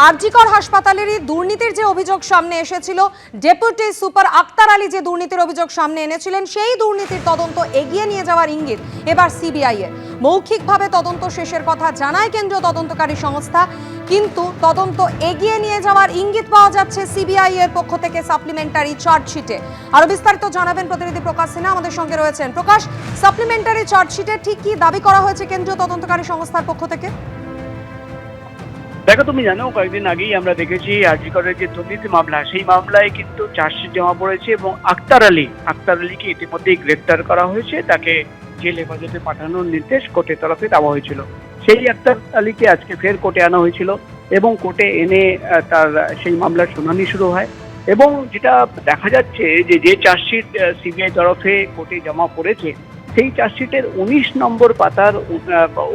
আরজিকর হাসপাতালেরই দুর্নীতির যে অভিযোগ সামনে এসেছিল, ডেপুটি সুপার আক্তার আলী যে দুর্নীতির অভিযোগ সামনে এনেছিলেন, সেই দুর্নীতির তদন্ত এগিয়ে নিয়ে যাওয়ার ইঙ্গিত এবার সিবিআই এর। মৌখিকভাবে তদন্ত শেষের কথা জানায় কেন্দ্রীয় তদন্তকারী সংস্থা, কিন্তু তদন্ত এগিয়ে নিয়ে যাওয়ার ইঙ্গিত পাওয়া যাচ্ছে সিবিআই এর পক্ষ থেকে সাপ্লিমেন্টারি চার্জশিটে। আরো বিস্তারিত জানাবেন প্রতিনিধি প্রকাশ সিনহা, আমাদের সঙ্গে রয়েছেন। প্রকাশ, সাপ্লিমেন্টারি চার্জশিটে ঠিক কি দাবি করা হয়েছে কেন্দ্রীয় তদন্তকারী সংস্থার পক্ষ থেকে? দেখো, তুমি জানো কয়েকদিন আগেই আমরা দেখেছি আরজিকরের যে দুর্নীতি মামলা, সেই মামলায় কিন্তু চার্জশিট জমা পড়েছে এবং আক্তার আলীকে ইতিমধ্যেই গ্রেপ্তার করা হয়েছে। তাকে জেল হেফাজতে পাঠানোর নির্দেশ কোর্টের তরফে দেওয়া হয়েছিল। সেই আক্তার আলীকে আজকে ফের কোর্টে আনা হয়েছিল এবং কোর্টে এনে তার সেই মামলার শুনানি শুরু হয়। এবং যেটা দেখা যাচ্ছে যে চার্জশিট সিবিআই তরফে কোর্টে জমা পড়েছে, সেই চার্জশিটের 19 নম্বর পাতার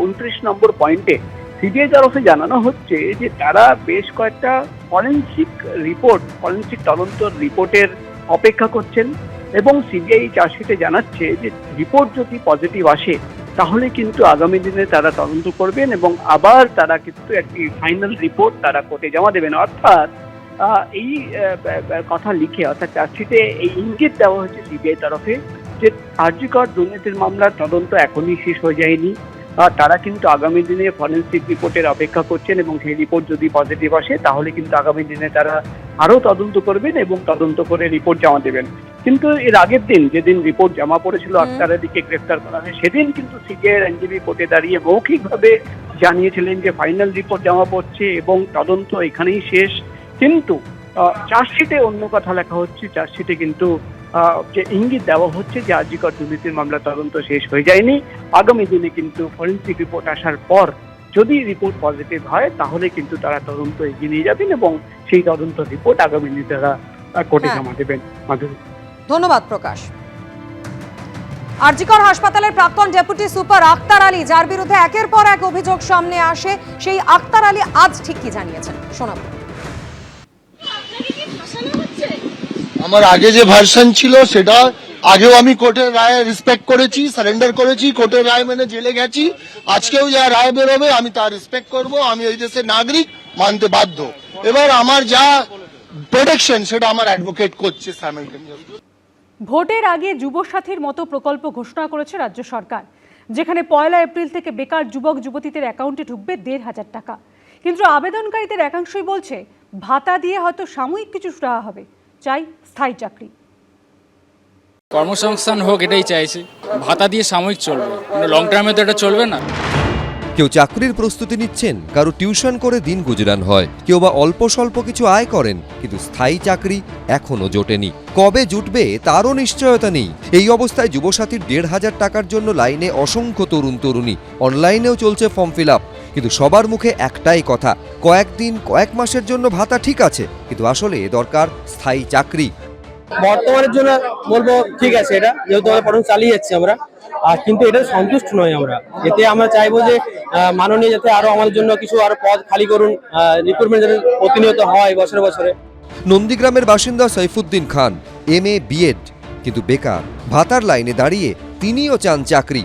29 নম্বর পয়েন্টে সিবিআই তরফে জানানো হচ্ছে যে তারা বেশ কয়েকটা ফরেনসিক তদন্ত রিপোর্টের অপেক্ষা করছেন এবং সিবিআই চার্জশিটে জানাচ্ছে যে রিপোর্ট যদি পজিটিভ আসে তাহলে কিন্তু আগামী দিনে তারা তদন্ত করবেন এবং আবার তারা কিন্তু একটি ফাইনাল রিপোর্ট তারা কোর্টে জমা দেবেন। অর্থাৎ এই কথা লিখে, অর্থাৎ চার্জশিটে এই ইঙ্গিত দেওয়া হয়েছে সিবিআই তরফে যে আরজিকর দুর্নীতির মামলার তদন্ত এখনই শেষ হয়ে যায়নি। তারা কিন্তু আগামী দিনে ফরেনসিক রিপোর্টের অপেক্ষা করছেন এবং সেই রিপোর্ট যদি পজিটিভ আসে তাহলে কিন্তু আগামী দিনে তারা আরও তদন্ত করবেন এবং তদন্ত করে রিপোর্ট জমা দেবেন। কিন্তু এর আগের দিন, যেদিন রিপোর্ট জমা পড়েছিল আক্তার আলীকে গ্রেফতার করা হয়, সেদিন কিন্তু সিবিআই এর আইনজীবী কোর্টে দাঁড়িয়ে মৌখিকভাবে জানিয়েছিলেন যে ফাইনাল রিপোর্ট জমা পড়ছে এবং তদন্ত এখানেই শেষ। কিন্তু চার্জশিটে অন্য কথা লেখা হচ্ছে। চার্জশিটে কিন্তু যে ইঙ্গিত দেওয়া হচ্ছে যে আরজিকর দুর্নীতির মামলা তদন্ত শেষ হয়ে যায়নি, আগামী দিনে কিন্তু ফরেনসিক রিপোর্ট আসার পর যদি রিপোর্ট পজিটিভ হয় তাহলে কিন্তু তারা তদন্ত এগিয়ে নিয়ে যাবেন এবং সেই তদন্ত রিপোর্ট আগামী দিনে তারা কোর্টে জমা দেবেন। মাধুরী, ধন্যবাদ প্রকাশ। আরজিকর হাসপাতালের প্রাক্তন ডেপুটি সুপার আক্তার আলী, যার বিরুদ্ধে একের পর এক অভিযোগ সামনে আসে, সেই আক্তার আলী আজ ঠিক কি জানিয়েছেন শোনাবো। আমার আগে যে ভার্সন ছিল সেটা আগেও আমি কোর্টের রায় রেসপেক্ট করেছি, সারেন্ডার করেছি, কোর্টের রায় মেনে জেলে গেছি। আজকেও যা রায় বেরোবে আমি তার রেসপেক্ট করব। আমি এই দেশের নাগরিক, মানতে বাধ্য। এবার আমার যা প্রোটেকশন সেটা আমার অ্যাডভোকেট করছে সাইমালটেনিয়াসলি। ভোটের আগে যুবসাথীর মতো প্রকল্প ঘোষণা করেছে রাজ্য সরকার, যেখানে 1 এপ্রিল থেকে বেকার যুবক যুবতীদের অ্যাকাউন্টে ঢুকবে 1,500 টাকা। কিন্তু আবেদনকারীদের একাংশই বলছে ভাতা দিয়ে হয়তো সাময়িক কিছু দেওয়া হবে, চাই স্থায়ী চাকরি। কর্মসংস্থান হোক, এটাই চাইছি। ভাতা দিয়ে সাময়িক চলবে, লং টার্মে তো এটা চলবে না। কেউ চাকরির প্রস্তুতি নিচ্ছেন, কারো টিউশন করে দিন গুজরান হয়, কেউ বা অল্প স্বল্প কিছু আয় করেন, কিন্তু স্থায়ী চাকরি এখনো জোটেনি। কবে জুটবে তারও নিশ্চয়তা নেই। এই অবস্থায় যুবসাথীর 1,500 টাকার জন্য লাইনে অসংখ্য তরুণ তরুণী। অনলাইনেও চলছে ফর্ম ফিল আপ, কিন্তু সবার মুখে একটাই কথা, কয়েকদিন কয়েক মাসের জন্য ভাতা ঠিক আছে, কিন্তু আসলে দরকার স্থায়ী চাকরি। বর্তমানের জন্য বলবো ঠিক আছে, এটা যেহেতু আমরা পড়াশোনা চালিয়ে যাচ্ছি আমরা, কিন্তু এটা সন্তুষ্ট নয় আমরা। এতে আমরা চাইবো যে মাননীয় যাতে আরো আমাদের জন্য কিছু আরো পদ খালি করুন, রিক্রুটমেন্ট যাতে প্রতিনিয়ত হয় বছরে বছরে। নন্দীগ্রামের বাসিন্দা সাইফুদ্দিন খান MA BEd, কিন্তু বেকার। ভাতার লাইনে দাঁড়িয়ে তিনিও চান চাকরি।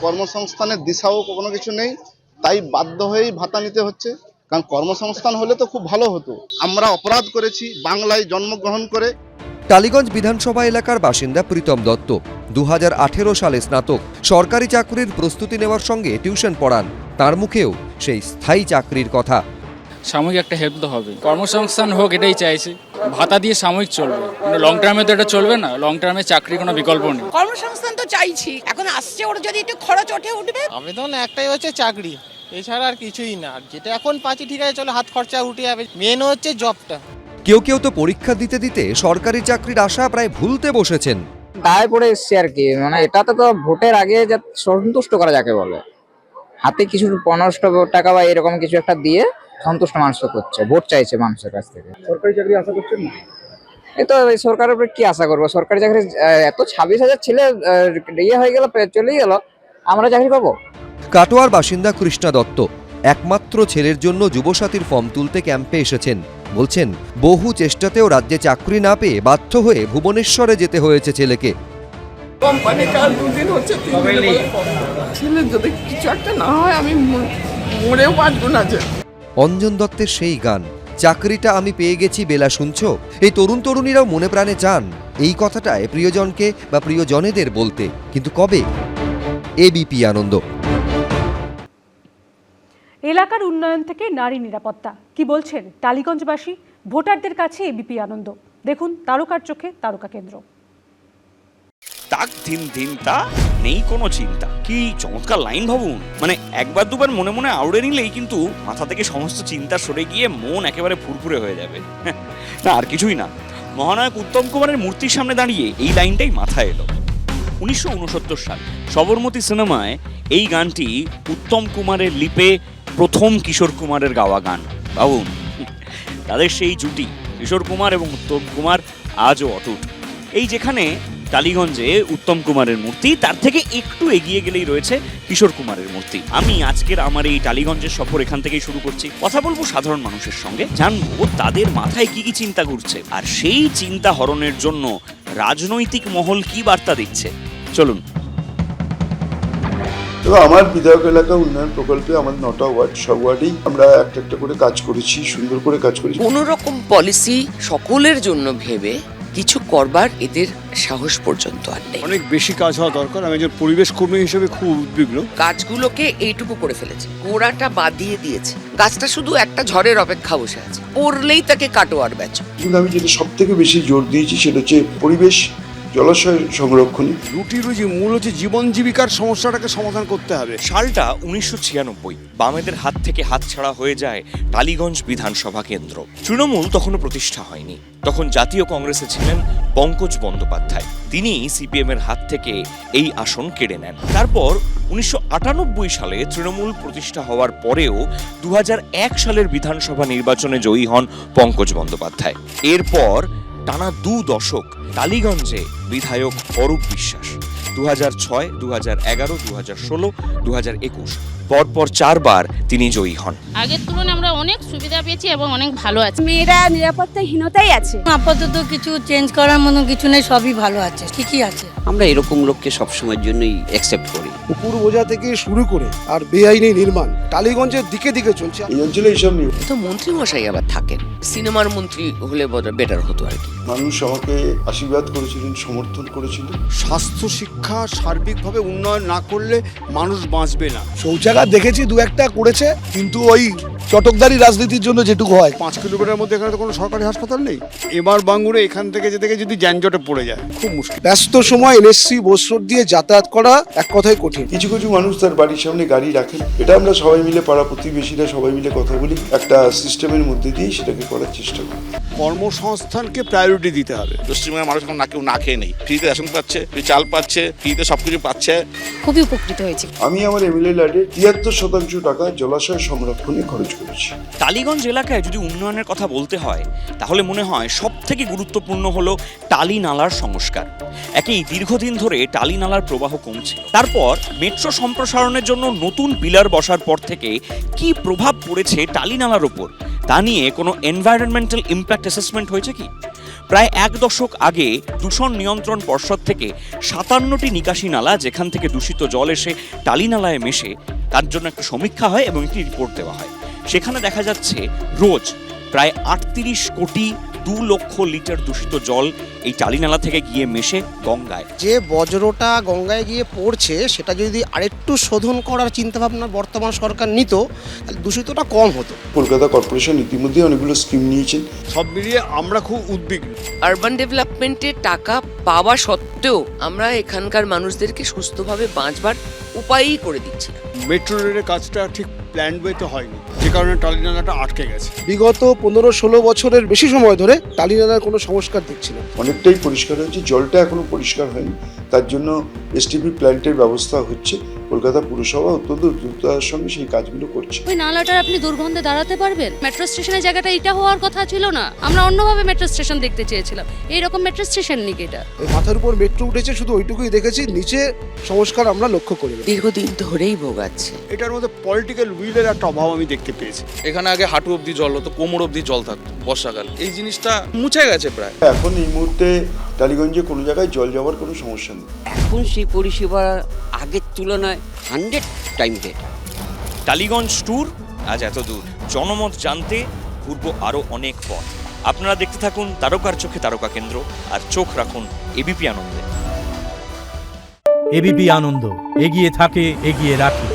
কর্মসংস্থানের দিশাও কোনো কিছু নেই, তাই বাধ্য হয়েই ভাতা নিতে হচ্ছে। কারণ কর্মসংস্থান হলে তো খুব ভালো হতো। আমরা অপরাধ করেছি বাংলায় জন্মগ্রহণ করে। টালিগঞ্জ বিধানসভা এলাকার বাসিন্দা প্রীতম দত্ত 2018 সালে স্নাতক। সরকারি চাকরির প্রস্তুতি নেওয়ার সঙ্গে টিউশন পড়ান। তার মুখেও সেই স্থায়ী চাকরির কথা। সাময়িক একটা হেল্প তো হবে, কর্মসংস্থান হোক, এটাই চাইছি। ভাতা দিয়ে সাময়িক চলবে, লং টার্মে তো এটা চলবে না। লং টার্মে চাকরির কোনো বিকল্প নেই। কর্মসংস্থান তো চাইছি, এখন আসছে ওর যদি একটু খরচ ওঠে উঠবে। আবেদন একটাই হচ্ছে চাকরি, এছাড়া আর কিছুই না। যেটা এখন পাচ্ছি ঠিক আছে, চলো হাত খরচা উঠে যাবে, মেন হচ্ছে জবটা। কেউ কেউ তো পরীক্ষা দিতে দিতে সরকারি চাকরির আশা প্রায় ভুলতে বসেছেন। দায় পড়ে এসছে আর কি, মানে এটাতে তো ভোটের আগে যা সন্তুষ্ট করা যাকে বলে, হাতে কিছু 1500 টাকা বা এরকম কিছু একটা দিয়ে সন্তুষ্ট মানুষ করছে, ভোট চাইছে মানুষের কাছ থেকে। সরকারি চাকরি আশা করছেন না? এই তো সরকারের উপরে কি আশা করবো? সরকারি চাকরি এত 26,000 ছেলে ইয়ে হয়ে গেল, চলেই গেল, আমরা চাকরি পাবো? কাটোয়ার বাসিন্দা কৃষ্ণা দত্ত একমাত্র ছেলের জন্য যুবসাথীর ফর্ম তুলতে ক্যাম্পে এসেছেন। বলছেন বহু চেষ্টাতেও রাজ্যে চাকরি না পেয়ে বাধ্য হয়ে ভুবনেশ্বরে যেতে হয়েছে ছেলেকে। কোম্পানি কাল 2 দিন হচ্ছে, 3 দিন ছেলে যদি কিছু একটা না হয় আমি মরেও বাঁচবো না। যে অঞ্জন দত্তের সেই গান, চাকরিটা আমি পেয়ে গেছি বেলা শুনছো। এই তরুণ তরুণীরাও মনে প্রাণে চান এই কথাটায় প্রিয়জনকে বা প্রিয়জনেদের বলতে, কিন্তু কবে? এবিপি আনন্দ। এলাকার উন্নয়ন থেকে নারী নিরাপত্তা কি বলছেন টালিগঞ্জবাসী, ভোটারদের কাছে এবিপি আনন্দ। দেখুন তারকার চোখে তারকা কেন্দ্র। তাক দিন দিন তা নেই কোনো চিন্তা। কি চমৎকার লাইন ভাবুন, মানে একবার দুবার মনে মনে আউড়ে নিলেই কিন্তু মাথা থেকে সমস্ত চিন্তা সরে গিয়ে মন একেবারে ফুরফুরে হয়ে যাবে। না আর কিছুই না, মহানায়ক উত্তম কুমারের মূর্তির সামনে দাঁড়িয়ে এই লাইনটাই মাথায় এলো। 1969 সাল সবরমতী সিনেমায় এই গানটি উত্তম কুমারের লিপে প্রথম কিশোর কুমারের গাওয়া গান। ভাবুন, তাদের সেই জুটি কিশোর কুমার এবং উত্তম কুমার আজও অটুট। এই যেখানে টালিগঞ্জে উত্তম কুমারের মূর্তি, তার থেকে একটু এগিয়ে গেলেই রয়েছে কিশোর কুমারের মূর্তি। আমি আজকের আমার এই টালিগঞ্জের সফর এখান থেকেই শুরু করছি। কথা বলবো সাধারণ মানুষের সঙ্গে, জানবো তাদের মাথায় কি কি চিন্তা ঘুরছে, আর সেই চিন্তা হরণের জন্য রাজনৈতিক মহল কি বার্তা দিচ্ছে। চলুন। তো আমার বিধায়ক এলাকা উন্নয়ন প্রকল্পে আমার 9টা ওয়ার্ড, সব ওয়ার্ডেই আমরা একটা একটা করে কাজ করেছি, সুন্দর করে কাজ করেছি। কোন রকম পলিসি সকলের জন্য ভেবে কিছু করবার এদের সাহস পর্যন্ত আর নেই। অনেক বেশি কাজ হওয়া দরকার। আমি একজন পরিবেশ কর্মী হিসেবে খুব উদ্বিগ্ন। গাছগুলোকে এইটুকু করে ফেলেছে, গোড়াটা বাদিয়ে দিয়েছে। গাছটা শুধু একটা ঝড়ের অপেক্ষা বসে আছে, পড়লেই তাকে কাটো আর বেচো। কিন্তু আমি যেটা সব থেকে বেশি জোর দিয়েছি সেটা হচ্ছে পরিবেশ, জলাশয় সংরক্ষণ। রুটি রুজি মূল হচ্ছে জীবন জীবিকার সমস্যাটাকে সমাধান করতে হবে। সালটা 1996, বামেদের হাত থেকে হাতছাড়া হয়ে যায় টালিগঞ্জ বিধানসভা কেন্দ্র। তৃণমূল তখনও প্রতিষ্ঠা হয়নি, তখন জাতীয় কংগ্রেসে ছিলেন পঙ্কজ বন্দ্যোপাধ্যায়। তিনি সিপিএম এর হাত থেকে এই আসন কেড়ে নেন। তারপর 1998 সালে তৃণমূল প্রতিষ্ঠা হওয়ার পরেও 2001 সালের বিধানসভা নির্বাচনে জয়ী হন পঙ্কজ বন্দ্যোপাধ্যায়। এরপর টানা 2 দশক টালিগঞ্জে বিধায়ক অরূপ বিশ্বাস। 2006, 2011, 2016, 2021 পরপর 4 বার তিনি জয়ী হন। আগের তুলনায় আমরা অনেক সুবিধা পেয়েছি এবং অনেক ভালো আছে। মেয়েরা নিরাপত্তাহীনতাই আছে, আপাতত কিছু চেঞ্জ করার মতো কিছু নেই, সবই ভালো আছে, ঠিকই আছে। আমরা এরকম লোককে সবসময়ের জন্যই অ্যাকসেপ্ট করি। পুকুর বোঝা থেকে শুরু করে আর বেআইনি নির্মাণ টালিগঞ্জের দিকে দিকে চলছে। এই অঞ্চলে এইসব নিয়ে তো মন্ত্রী মশাই আবার থাকেন, সিনেমার মন্ত্রী হলে বেটার হতো আর কি। মানুষ আমাকে আশীর্বাদ করেছিলেন, সমর্থন করেছিলেন। স্বাস্থ্য শিক্ষা সার্বিকভাবে উন্নয়ন না করলে মানুষ বাঁচবে না। শৌচাগার দেখেছি 2-1টা করেছে, কিন্তু ওই চটকদারি রাজনীতির জন্য যেটুকু হয়। 5 কিলোমিটার মধ্যে এখানে তো কোনো সরকারি হাসপাতাল নেই। এবার বাঙ্গুরে এখান থেকে যেতে গিয়ে যদি যানজটে পড়ে যায় খুব মুশকিল। ব্যস্ত সময় এনএসসি বোস রোড দিয়ে যাতায়াত করা এক কথায় কঠিন। কিছু কিছু মানুষ তার বাড়ির সামনে গাড়ি রাখেন, এটা আমরা সবাই মিলে, পাড়া প্রতিবেশীরা সবাই মিলে কথা বলি, একটা সিস্টেমের মধ্যে দিয়ে সেটাকে করার চেষ্টা করি। কর্মসংস্থানকে প্রায়োরিটি দিতে হবে। পশ্চিমবঙ্গের মানুষ এখন কেউ না খেয়ে নেই, ফ্রিতে রেশন পাচ্ছে, ফ্রি চাল পাচ্ছে, ফ্রিতে সবকিছু পাচ্ছে। খুবই উপকৃত হয়েছি। আমি আমার এমএলএ ল্যাডে 73% টাকা জলাশয় সংরক্ষণে খরচ করেছি। টালিগঞ্জ এলাকায় যদি উন্নয়নের কথা বলতে হয়, তাহলে মনে হয় সব থেকে গুরুত্বপূর্ণ হলো টালি নালার সংস্কার। একই দীর্ঘদিন ধরে টালি নালার প্রবাহ কমছে। তারপর মেট্রো সম্প্রসারণের জন্য নতুন পিলার বসার পর থেকে কি প্রভাব পড়েছে টালি নালার ওপর, তা নিয়ে কোনো এনভায়রনমেন্টাল ইম্প্যাক্ট অ্যাসেসমেন্ট হয়েছে কি? প্রায় 1 দশক আগে দূষণ নিয়ন্ত্রণ পর্ষদ থেকে 57টি নিকাশি নালা, যেখান থেকে দূষিত জল এসে টালি নালায় মেশে, তার জন্য একটা সমীক্ষা হয় এবং একটি রিপোর্ট দেওয়া হয়। সেখানে দেখা যাচ্ছে রোজ প্রায় 38 কোটি 2 লক্ষ লিটার দূষিত জল এই টালিনালা থেকে গিয়ে মেশে গঙ্গায়। যে বজ্রটা গঙ্গায় গিয়ে পড়ছে সেটা যদি আরেকটু শোধন করার চিন্তাভাবনা বর্তমান সরকার নিত, তাহলে দূষিতটা কম হতো। কলকাতা কর্পোরেশন ইতিমধ্যে অনেকগুলো স্কিম নিয়েছেন। সব মিলিয়ে আমরা খুব উদ্বিগ্ন। আরবান ডেভেলপমেন্টে টাকা পাওয়া সত্ত্বেও আমরা এখানকার মানুষদেরকে সুস্থভাবে বাঁচবার উপায়ই করে দিচ্ছি না। মেট্রো রেলের কাজটা ঠিক প্ল্যান্ড ওয়েতে হয়নি, যে কারণে টালিনালাটা আটকে গেছে। বিগত 15-16 বছরের বেশি সময় ধরে টালিনালার কোনো সংস্কার দেখছি না। অনেকটাই পরিষ্কার হয়েছে, জলটা এখনো পরিষ্কার হয়নি, তার জন্য এসটিপি প্ল্যান্টের ব্যবস্থা হচ্ছে। কলকাতা পুরসভা অত্যন্ত দ্রুততার সঙ্গে সেই কাজগুলো করছে। ওই নালাটার আপনি দুর্গন্ধে দাঁড়াতে পারবেন? মেট্রো স্টেশনের জায়গাটা এটা হওয়ার কথা ছিল না, আমরা অন্যভাবে মেট্রো স্টেশন দেখতে চেয়েছিলাম। এইরকম মেট্রো স্টেশন নেই। এটা মাথার উপর মেট্রো উঠেছে, শুধু ওইটুকুই দেখেছি, নিচে সংস্কার আমরা লক্ষ্য করি। দীর্ঘদিন ধরেই ভোগাচ্ছে। এটার মধ্যে পলিটিক্যাল উইলের একটা অভাব আমি দেখতে পেয়েছি। এখানে আগে হাঁটু অবধি জল হতো, কোমর অবধি জল থাকতো বর্ষাকাল। এই জিনিসটা মুছে গেছে প্রায়। এখন এই মুহূর্তে টালিগঞ্জে কোনো জায়গায় জল যাওয়ার কোনো সমস্যা নেই। এখন সেই পরিষেবা আগের তুলনায় 100 টাইম বেটার। টালিগঞ্জ ট্যুর আজ এত দূর। জনমত জানতে ঘুরবো আরও অনেক পথ। আপনারা দেখতে থাকুন তারকার চোখে তারকা কেন্দ্র, আর চোখ রাখুন এবিপি আনন্দে। এবিপি আনন্দ, এগিয়ে থাকে, এগিয়ে রাখে।